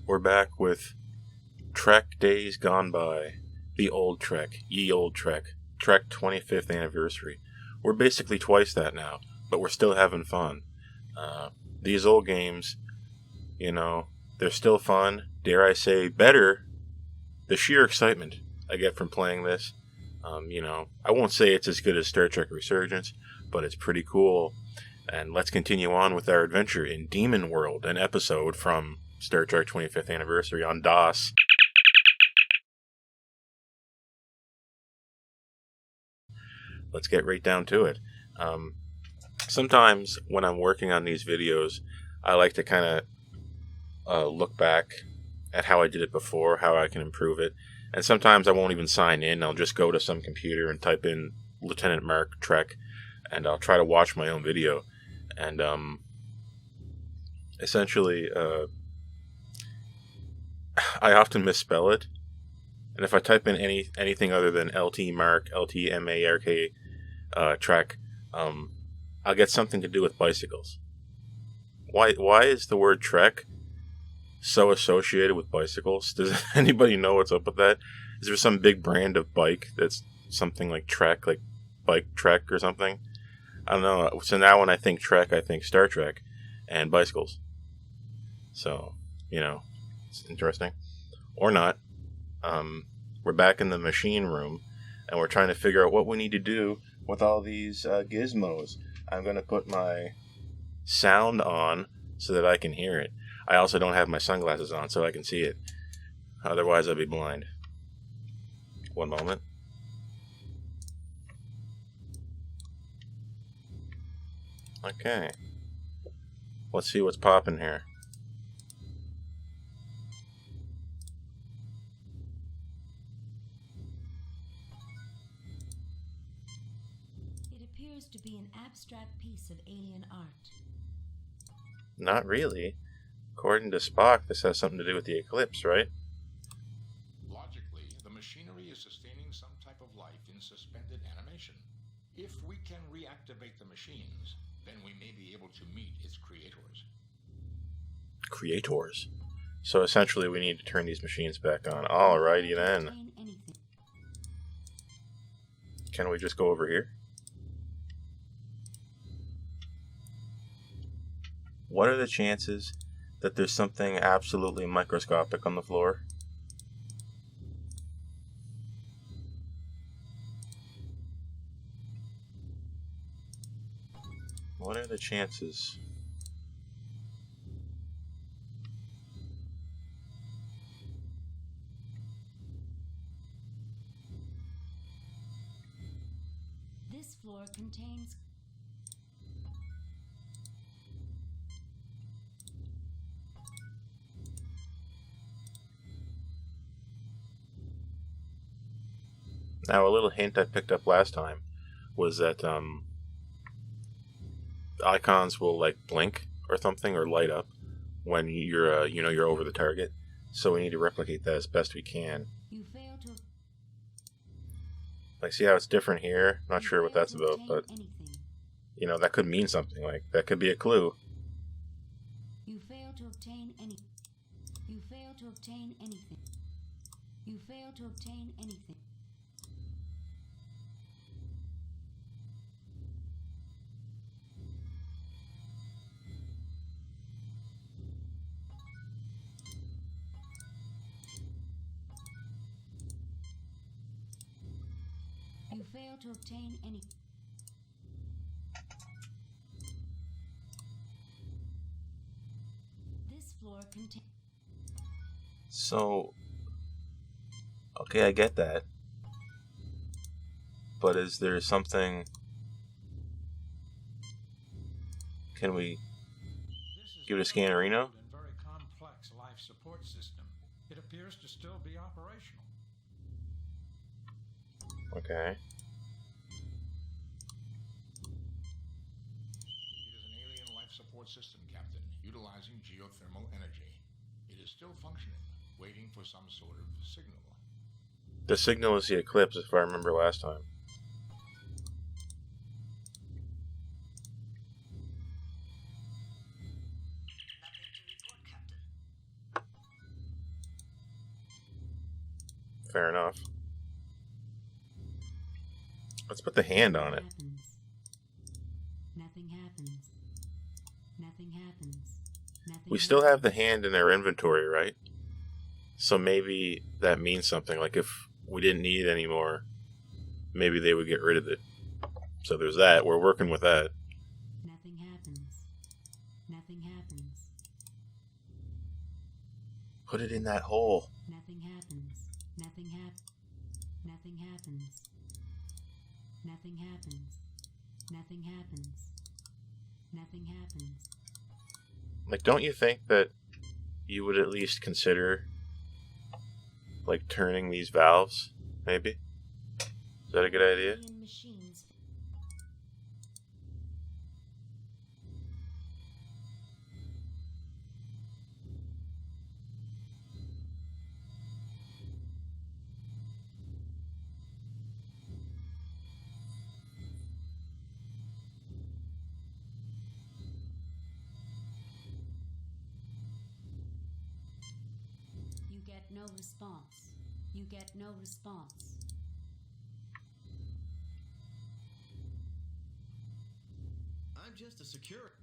We're back with Trek Days Gone By. The old Trek. Ye old Trek. Trek 25th anniversary. We're basically twice that now, but we're still having fun. These old games, they're still fun. Dare I say, better. The sheer excitement I get from playing this. I won't say it's as good as Star Trek Resurgence, but it's pretty cool. And let's continue on with our adventure in Demon World, an episode from Star Trek 25th Anniversary on DOS. Let's get right down to it. Sometimes when I'm working on these videos, I like to kind of look back at how I did it before, how I can improve it. And sometimes I won't even sign in. I'll just go to some computer and type in Lieutenant Mark Trek, and I'll try to watch my own video. And essentially, I often misspell it. And if I type in anything other than LT Mark, LTMARK Trek, I'll get something to do with bicycles. Why is the word Trek so associated with bicycles? Does anybody know what's up with that? Is there some big brand of bike that's something like Trek, like Bike Trek or something? I don't know. So now when I think Trek, I think Star Trek and bicycles. So, it's interesting. Or not. We're back in the machine room, and we're trying to figure out what we need to do with all these gizmos. I'm going to put my sound on so that I can hear it. I also don't have my sunglasses on so I can see it. Otherwise, I'll be blind. One moment. Okay. Let's see what's popping here. It appears to be an abstract piece of alien art. Not really. According to Spock, this has something to do with the eclipse, right? Logically, the machinery is sustaining some type of life in suspended animation. If we can reactivate the machines, then we may be able to meet its creators. Creators? So essentially we need to turn these machines back on. Alrighty then. Can we just go over here? What are the chances that there's something absolutely microscopic on the floor? What are the chances? This floor contains Now, a little hint I picked up last time was that icons will like blink or something or light up when you're you're over the target. So we need to replicate that as best we can. you fail to Like, see how it's different here? Not sure what that's about, but anything. that could mean something. Like, that could be a clue. You fail to obtain any. You fail to obtain anything. You fail to obtain anything. You fail to obtain any. This floor contains. So, okay, I get that. But is there something... Can we give it a scannerino? And very complex life support system. It appears to still be operational. Okay. It is an alien life support system, Captain, utilizing geothermal energy. It is still functioning, waiting for some sort of signal. The signal is the eclipse, if I remember last time. Nothing to report, Captain. Fair enough. Let's put the hand on it. Nothing happens. Nothing happens. Nothing We still have the happens. hand in our inventory, right? So maybe that means something. Like if we didn't need it anymore, maybe they would get rid of it. So there's that. We're working with that. Nothing happens. Nothing happens. Put it in that hole. Nothing happens. Nothing happens. Nothing happens. Nothing happens. Nothing happens. Nothing happens. Like, don't you think that you would at least consider, like, turning these valves, maybe? Is that a good idea? Alien machines. You get no response. You get no response. I'm just a security.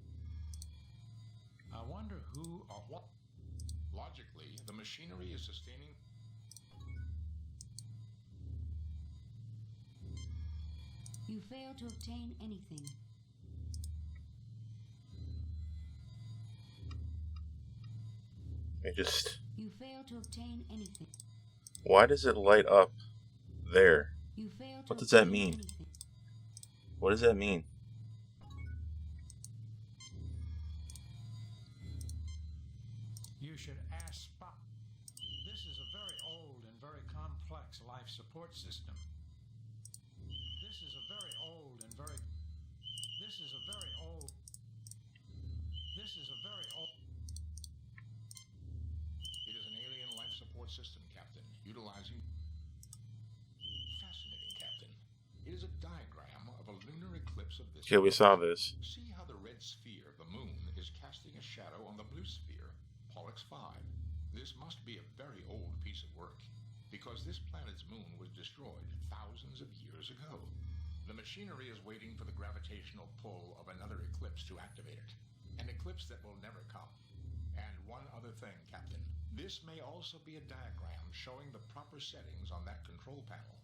I wonder who or what. Logically, the machinery is sustaining. You fail to obtain anything. You fail to obtain anything. Why does it light up there? You fail to What does that obtain mean? anything. What does that mean? You should ask Spock. This is a very old and very complex life support system. This is a very old and very. This is a very old. This is a very old. It is an alien life support system, Captain, utilizing. Fascinating, Captain. It is a diagram of a lunar eclipse of this. Okay, we saw this. See how the red sphere, the moon, is casting a shadow on the blue sphere, Pollux 5. This must be a very old piece of work, because this planet's moon was destroyed thousands of years ago. The machinery is waiting for the gravitational pull of another eclipse to activate it, an eclipse that will never come. And one other thing, Captain. This may also be a diagram showing the proper settings on that control panel.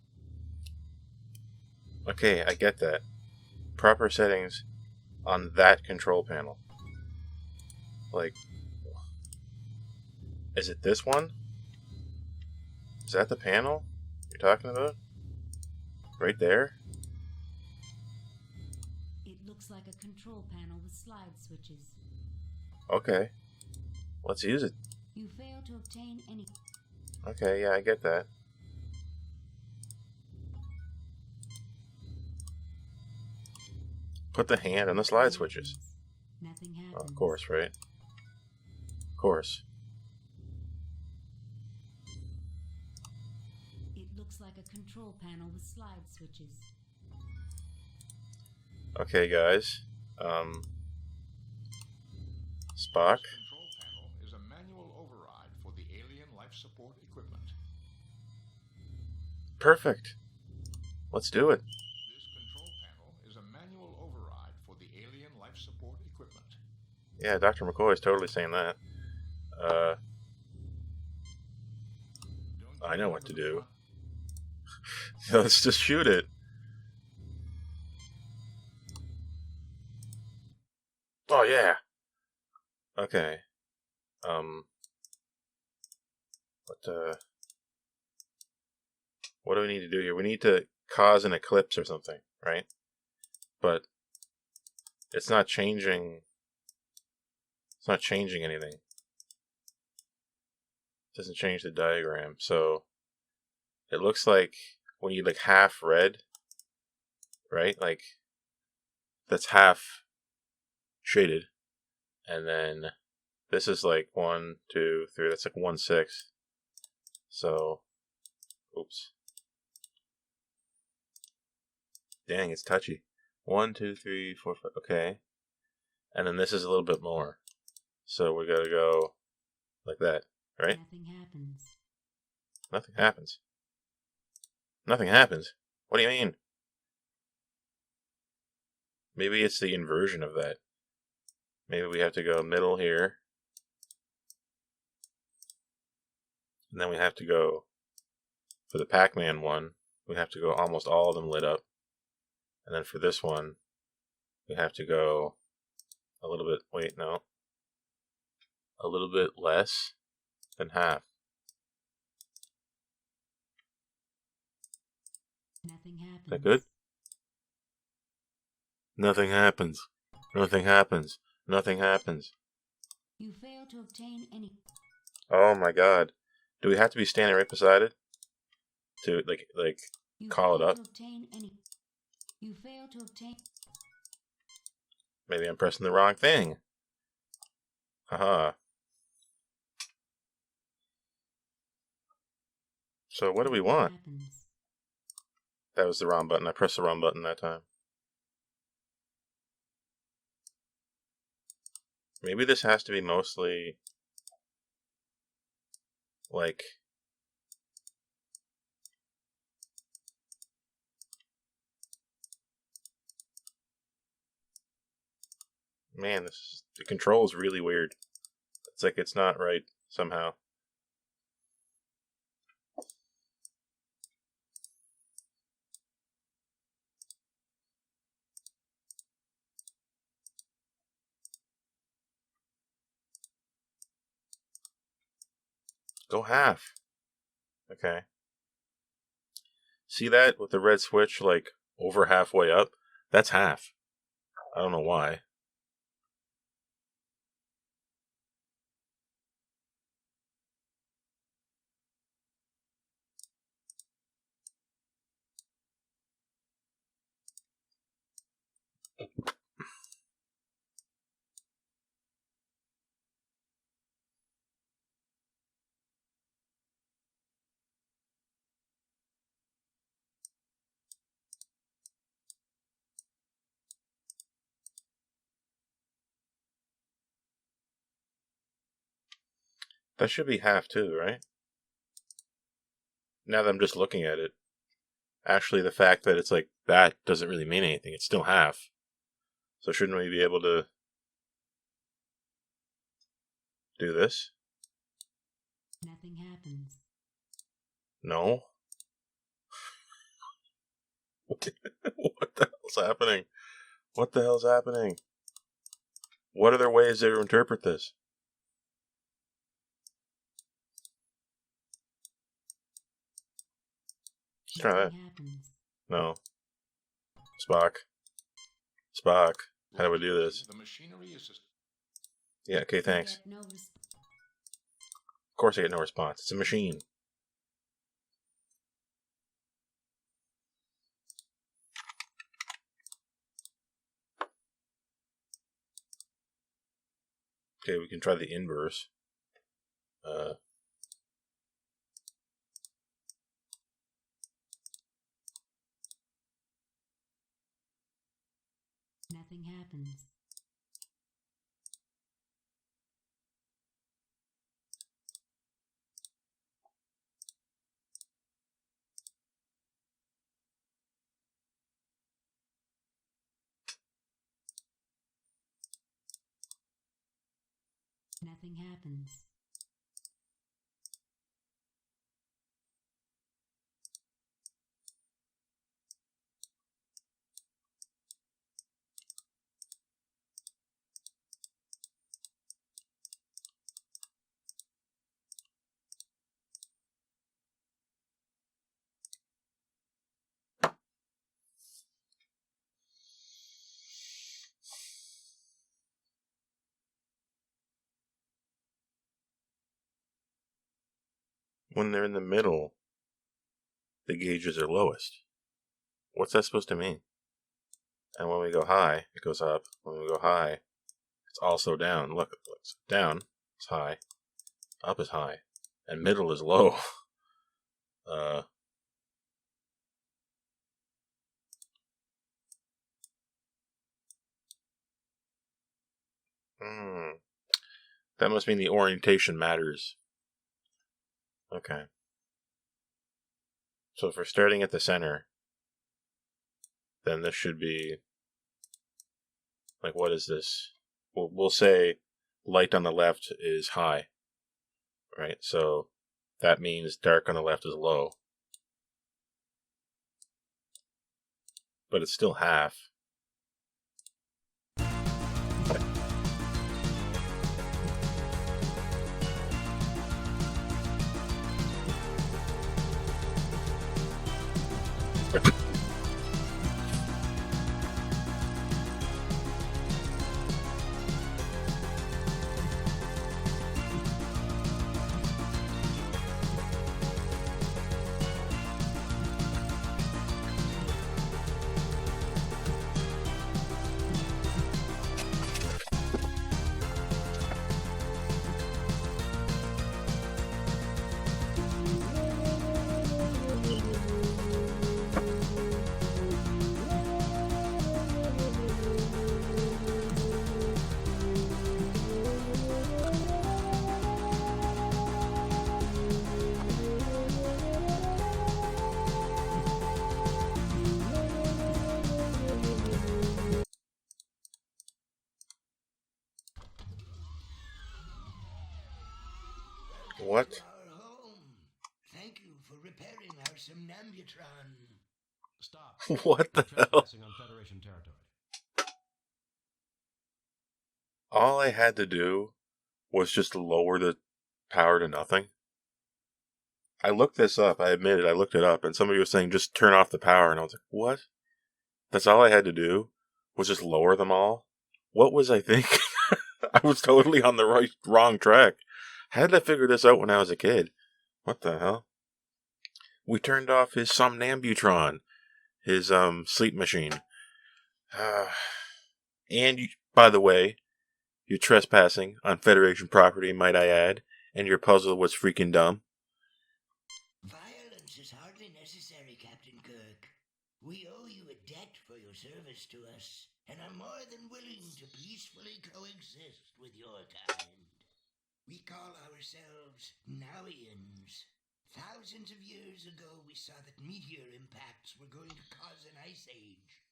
Okay, I get that. Proper settings on that control panel. Like, is it this one? Is that the panel you're talking about? Right there? It looks like a control panel with slide switches. Okay. Let's use it. You fail to obtain any. Okay, yeah, I get that. Put the hand on the slide switches. Nothing happens. Oh, of course, right? Of course. It looks like a control panel with slide switches. Okay, guys. Spock. This control panel is a manual override for the alien life support equipment. Perfect. Let's do it. This control panel is a manual override for the alien life support equipment. Yeah, Dr. McCoy is totally saying that. Don't I you know what to remember do. Let's just shoot it. Oh, yeah. Okay. What do we need to do here? We need to cause an eclipse or something, right? But it's not changing. It's not changing anything. It doesn't change the diagram. So it looks like when you like half red, right? Like that's half shaded, and then this is like 1, 2, 3. That's like 1/6. So, oops. Dang, it's touchy. 1, 2, 3, 4, 5. Okay, and then this is a little bit more. So we gotta go like that, right? Nothing happens. Nothing happens. Nothing happens. What do you mean? Maybe it's the inversion of that. Maybe we have to go middle here. And then we have to go, for the Pac-Man one, we have to go almost all of them lit up. And then for this one, we have to go a little bit, wait, no. A little bit less than half. Nothing happens. Is that good? Nothing happens. Nothing happens. Nothing happens. You fail to obtain any. Oh my god. Do we have to be standing right beside it? To, like, You call it fail up? to obtain any. You fail to obtain. Maybe I'm pressing the wrong thing. Haha. So what do we want? Happens. That was the wrong button. I pressed the wrong button that time. Maybe this has to be mostly like man, the control is really weird. It's like it's not right somehow. Go half. Okay. See that with the red switch like over halfway up? That's half. I don't know why. That should be half too, right? Now that I'm just looking at it. Actually, the fact that it's like that doesn't really mean anything. It's still half. So shouldn't we be able to do this? Nothing happens. No? What the hell's happening? What the hell's happening? What other ways to interpret this? Let's try that. Nothing happens. No. Spock. Spock. How do we do this? The machinery is Yeah, okay, thanks. You get no Of course I get no response. It's a machine. Okay, we can try the inverse. Nothing happens. Nothing happens. When they're in the middle, the gauges are lowest. What's that supposed to mean? And when we go high, it goes up. When we go high, it's also down. Look, it's down is high, up is high, and middle is low. Hmm. That must mean the orientation matters. Okay. So if we're starting at the center, then this should be, like, what is this? We'll say light on the left is high, right? So that means dark on the left is low. But it's still half. What? To our home. Thank you for repairing our Sonambutron. Stop. What the hell? Trespassing on Federation territory. All I had to do was just lower the power to nothing. I looked this up. I admit it. I looked it up, and somebody was saying just turn off the power, and I was like, what? That's all I had to do was just lower them all? What was I thinking? I was totally on the wrong track. How did I figure this out when I was a kid? What the hell? We turned off his Sonambutron, his sleep machine. And you, by the way, you're trespassing on Federation property, might I add, and your puzzle was freaking dumb. Violence is hardly necessary, Captain Kirk. We owe you a debt for your service to us, and are more than willing to peacefully coexist with your kind. We call ourselves Nowians. Thousands of years ago, we saw that meteor impacts were going to cause an ice age.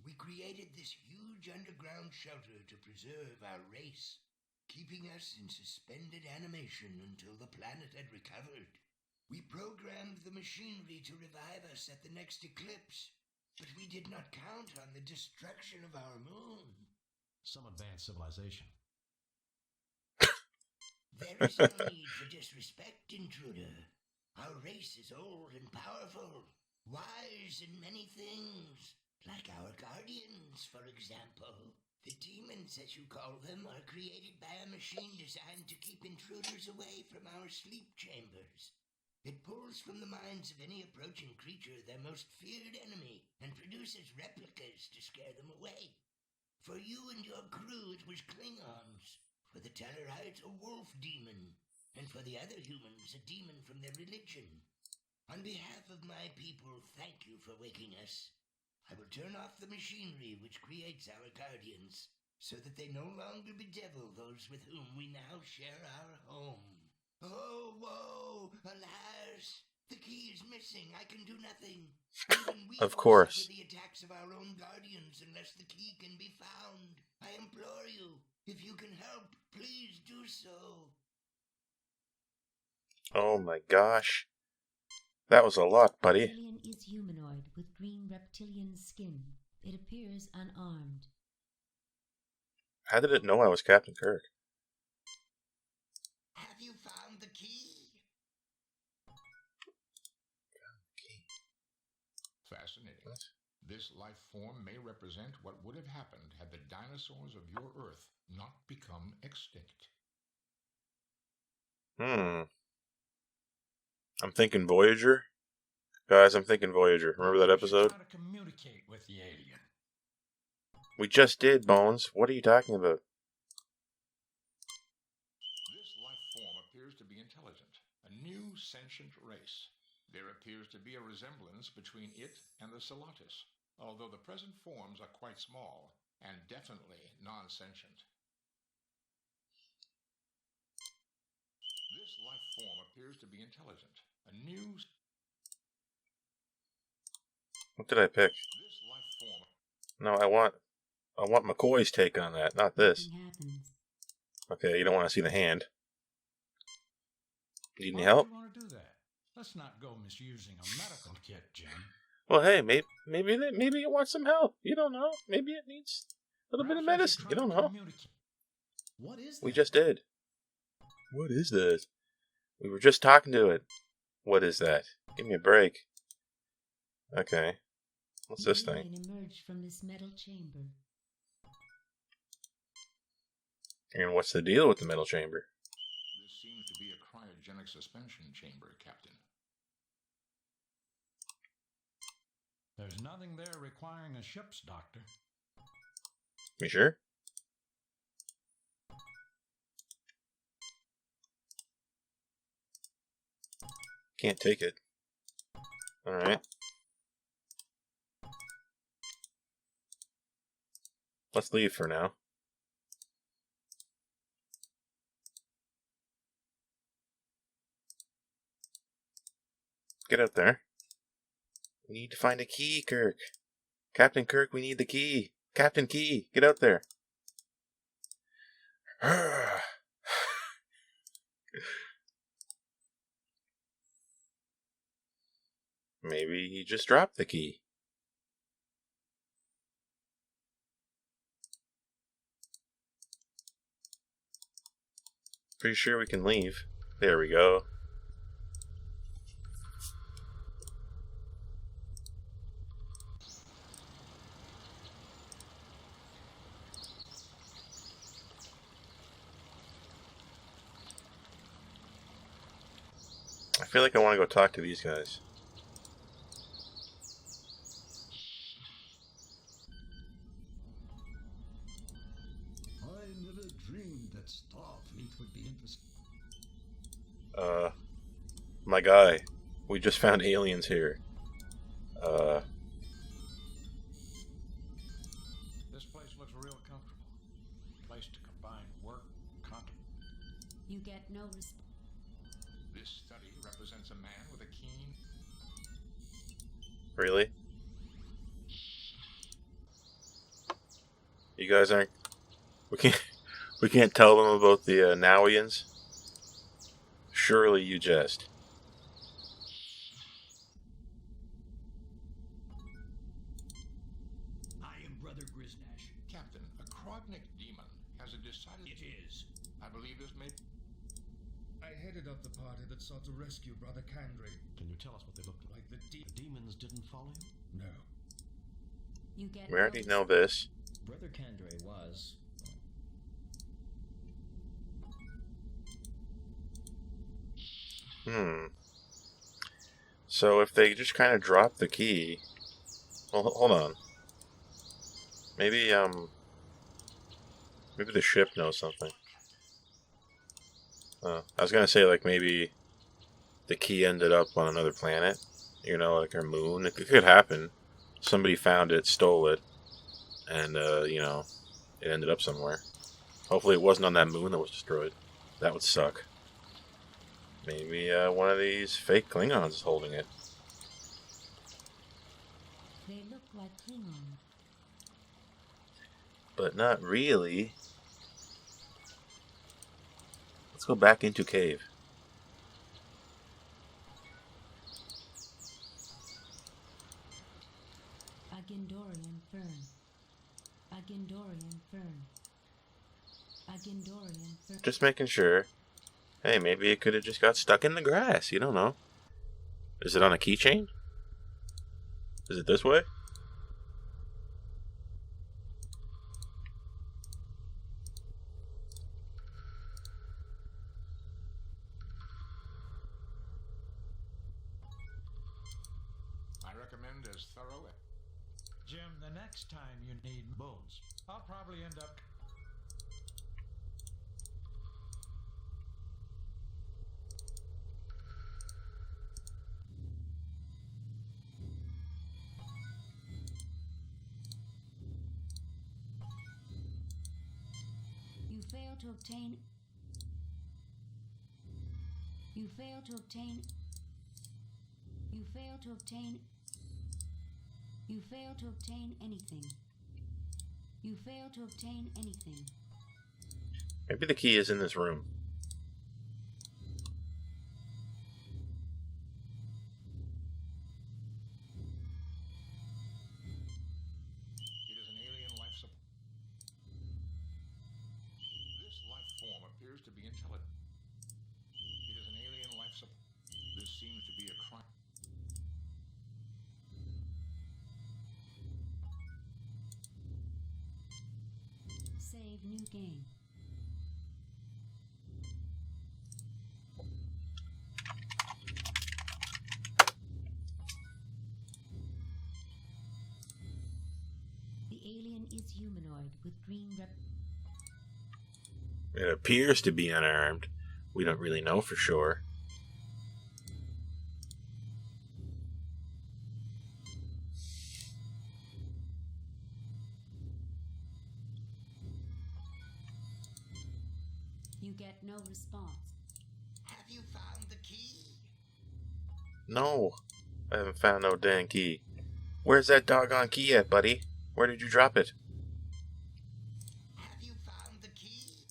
We created this huge underground shelter to preserve our race, keeping us in suspended animation until the planet had recovered. We programmed the machinery to revive us at the next eclipse, but we did not count on the destruction of our moon. Some advanced civilization. There is no need for disrespect, intruder. Our race is old and powerful, wise in many things, like our guardians, for example. The demons, as you call them, are created by a machine designed to keep intruders away from our sleep chambers. It pulls from the minds of any approaching creature their most feared enemy and produces replicas to scare them away. For you and your crew, it was Klingons. For the Tellarites, a wolf demon. And for the other humans, a demon from their religion. On behalf of my people, thank you for waking us. I will turn off the machinery which creates our guardians, so that they no longer bedevil those with whom we now share our home. Oh, woe! Alas! The key is missing. I can do nothing. Even we Of will course. suffer the attacks of our own guardians unless the key can be found. I implore you, if you can help, please do so. Oh my gosh. That was a lot, buddy. Alien is humanoid with green reptilian skin. It appears unarmed. How did it know I was Captain Kirk? Have you found the key? Fascinating. This life form may represent what would have happened had the dinosaurs of your Earth not become extinct. I'm thinking Voyager. Guys, I'm thinking Voyager. Remember that episode? Try to communicate with the alien. We just did, Bones. What are you talking about? This life form appears to be intelligent, a new sentient race. There appears to be a resemblance between it and the Celotis, although the present forms are quite small and definitely non-sentient. This life form appears to be intelligent, a new What did I pick? This life form No, I want McCoy's take on that, not this. Nothing happens. Okay, you don't want to see the hand. Need any Why help? would you want to do that? Let's not go misusing a medical kit, Jim. Well, hey, maybe it wants some help. You don't know. Maybe it needs a little bit of Perhaps I should medicine. try You don't to know. communicate. What is that? We just did. What is this? We were just talking to it. What is that? Give me a break. Okay. What's this The thing? alien emerged from this metal chamber. And what's the deal with the metal chamber? This seems to be a cryogenic suspension chamber, Captain. There's nothing there requiring a ship's doctor. You sure? Can't take it. Alright. Let's leave for now. Get out there. We need to find a key, Kirk. Captain Kirk, we need the key. Captain Key, get out there. Maybe he just dropped the key. Pretty sure we can leave. There we go. I feel like I want to go talk to these guys. I never dreamed that Starfleet would be interested. My guy, we just found aliens here. This place looks real comfortable. Place to combine work, You get no response. This study represents a man with a keen... Really? You guys aren't... We can't tell them about the Nowians? Surely you jest. I am Brother Griznash. Captain, a Krognik demon has a decided... It is. I believe this may... I headed up the party that sought to rescue Brother Kandri. Can you tell us what they looked like? The Demons didn't follow you? No. You get We already no know this. Brother Kandre was. So if they just kind of drop the key... Well, hold on. Maybe the ship knows something. I was gonna say, like, maybe the key ended up on another planet. You know, like our moon. It could happen. Somebody found it, stole it, and, you know, it ended up somewhere. Hopefully it wasn't on that moon that was destroyed. That would suck. Maybe one of these fake Klingons is holding it. They look like Klingon. But not really. Let's go back into cave. A Gindorian fern. A Gindorian fern. A Gindorian fern. Just making sure. Hey, maybe it could have just got stuck in the grass. You don't know. Is it on a keychain? Is it this way? I recommend as thorough... Jim, the next time you need bones, I'll probably end up... You fail to obtain. You fail to obtain. You fail to obtain. You fail to obtain anything. You fail to obtain anything. Maybe the key is in this room. It is an alien life support. This life form appears to be intelligent. It is an alien life support. This seems to be a crime. Save new game. The alien is humanoid with green It appears to be unarmed. We don't really know for sure. You get no response. Have you found the key? No, I haven't found no dang key. Where's that doggone key at, buddy? Where did you drop it? Have you found the key?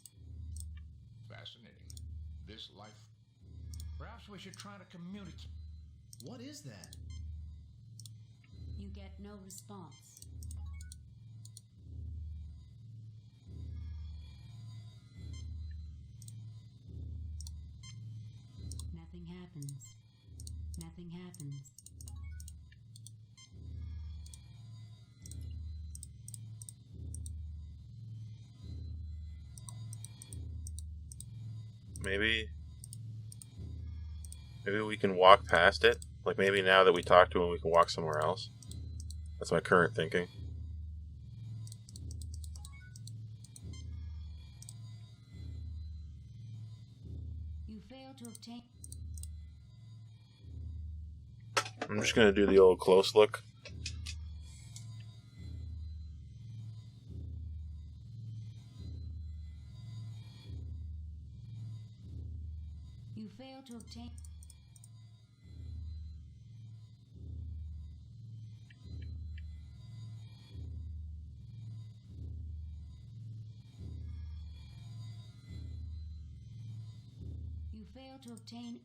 Fascinating. This life. Perhaps we should try to communicate. What is that? You get no response. Nothing happens. Nothing happens. Maybe we can walk past it. Like maybe now that we talked to him, we can walk somewhere else. That's my current thinking. You fail to obtain. I'm just gonna do the old close look. You fail to obtain. You fail to obtain.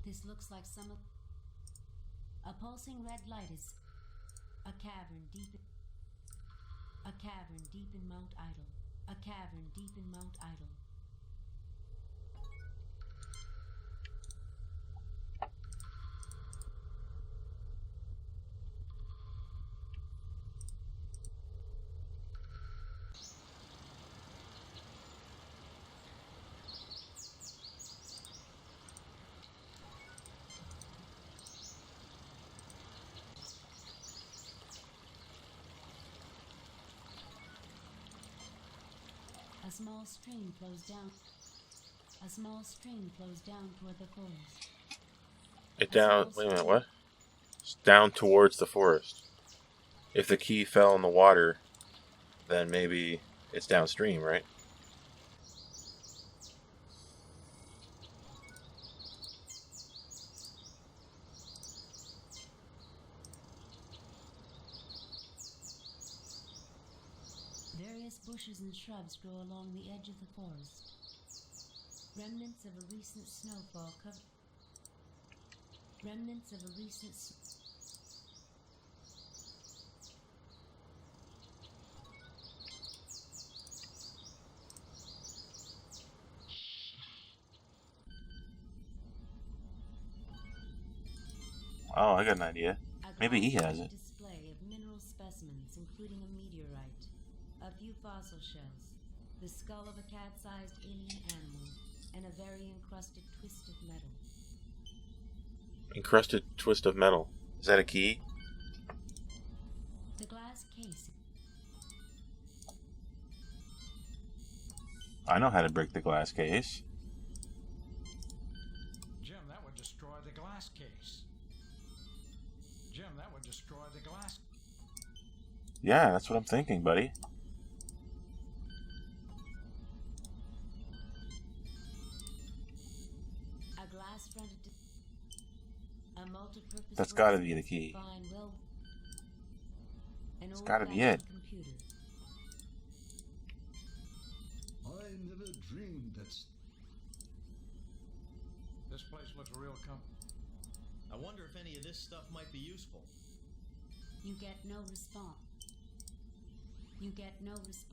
This looks like some of. A pulsing red light is. A cavern deep in. A cavern deep in Mount Idle. A cavern deep in Mount Idle. A small stream flows down. A small stream flows down toward the forest. It down. Wait a minute. What? It's down towards the forest. If the key fell in the water, then maybe it's downstream, right? Various bushes and shrubs grow along the edge of the forest. Remnants of a recent snowfall cover. Remnants of a recent. Oh, I got an idea. Maybe he has it. Display of mineral specimens, including a meteorite, a few fossil shells, the skull of a cat-sized alien animal, and a very encrusted twist of metal. Encrusted twist of metal. Is that a key? The glass case. I know how to break the glass case. Jim, that would destroy the glass case. Jim, that would destroy the glass. Yeah, that's what I'm thinking, buddy. A glass-fronted, a multi-purpose. That's gotta be the key. Fine, well, an It's gotta be old-fashioned it. computer. I never dreamed that This place looks real I wonder if any of this stuff might be useful. You get no response. You get no response.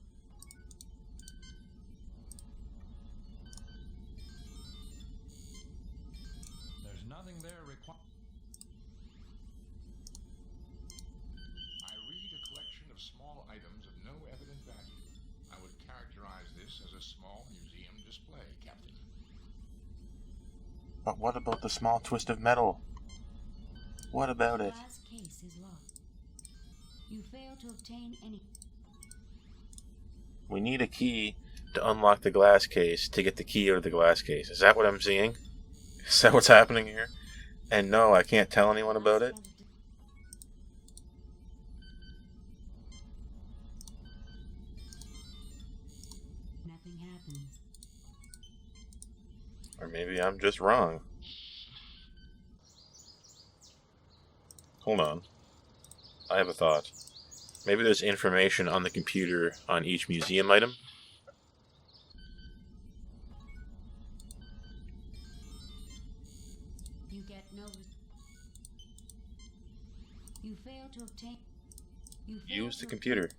There's nothing there required. I read a collection of small items of no evident value. I would characterize this as a small museum display, Captain. But what about the small twist of metal? What about The it? glass case is locked. You fail to obtain any. We need a key to unlock the glass case to get the key out of the glass case. Is that what I'm seeing? Is that what's happening here? And no, I can't tell anyone about it. Nothing happens. Or maybe I'm just wrong. Hold on. I have a thought. Maybe there's information on the computer on each museum item? You get no. You fail to obtain. You fail Use the to computer.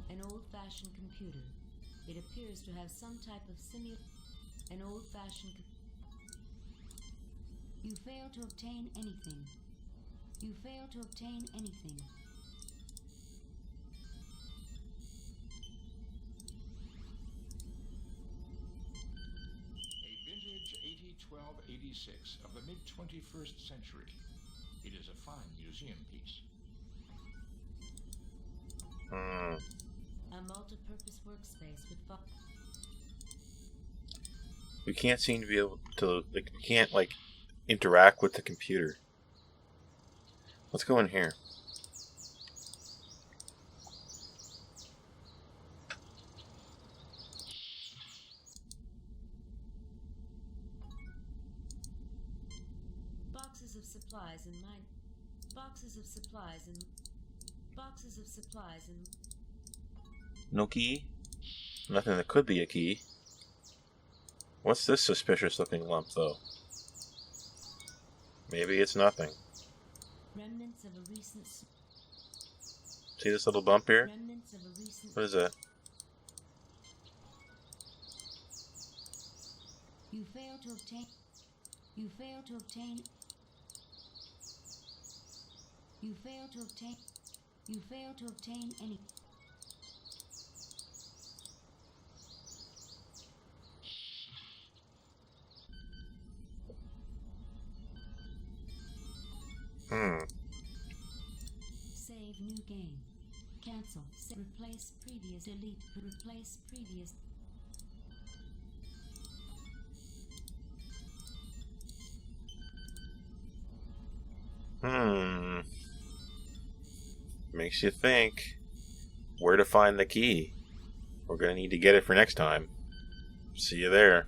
An old-fashioned computer. It appears to have some type of an old-fashioned. You fail to obtain anything. You fail to obtain anything. A vintage 8012-86 of the mid-21st century. It is a fine museum piece. A multi-purpose workspace with We can't seem to be able to, like, we can't, like, interact with the computer. Let's go in here. boxes of supplies and mine. Boxes of supplies and boxes of supplies and No key? Nothing that could be a key. What's this suspicious looking lump, though? Maybe it's nothing. remnants of a recent. See this little bump here? Remnants of a recent. What is that? You fail to obtain. You fail to obtain. You fail to obtain. You fail to obtain any. Save new game. Cancel. Replace previous. Delete. Replace previous. Makes you think where to find the key. We're gonna need to get it for next time. See you there.